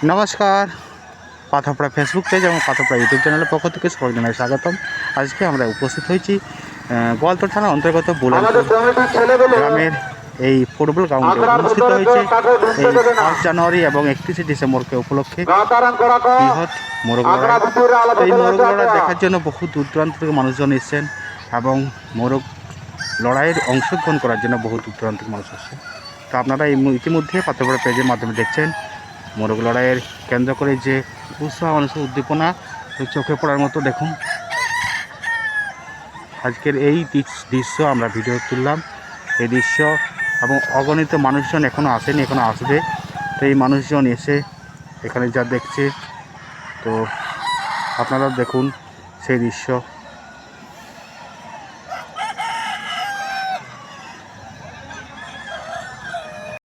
নমস্কার, Patharpara Facebook page এবং Patharpara YouTube চ্যানেলের পক্ষ থেকে সকল জানাই স্বাগতম। আজকে আমরা উপস্থিত হয়েছি গোয়ালতোড় থানার অন্তর্গত বুলানপুর গ্রামের এই ফুটবল গ্রাউন্ডে অনুষ্ঠিত হয়েছে এই 5 জানুয়ারি এবং 31শে ডিসেম্বরকে উপলক্ষে বৃহৎ মোরগ লড়াই। এই মোরগ লড়াই দেখার জন্য বহু দূর দূরান্ত থেকে মানুষজন এসেছেন এবং মোরগ লড়াইয়ের অংশগ্রহণ করার জন্য বহু দূর দূরান্ত থেকে মানুষ আসছে। তো আপনারা ইতিমধ্যে পাথরপাড়া পেজের মাধ্যমে দেখছেন মোরগ লড়াইয়ের কেন্দ্র করে যে উৎসাহ মানুষের উদ্দীপনা চোখে পড়ার মতো। দেখুন আজকের এই দৃশ্য আমরা ভিডিও তুললাম, এই দৃশ্য এবং অগণিত মানুষজন এখনও আসেনি, এখনও আসবে। তো এই মানুষজন এসে এখানে যা দেখছে, তো আপনারা দেখুন সেই দৃশ্য।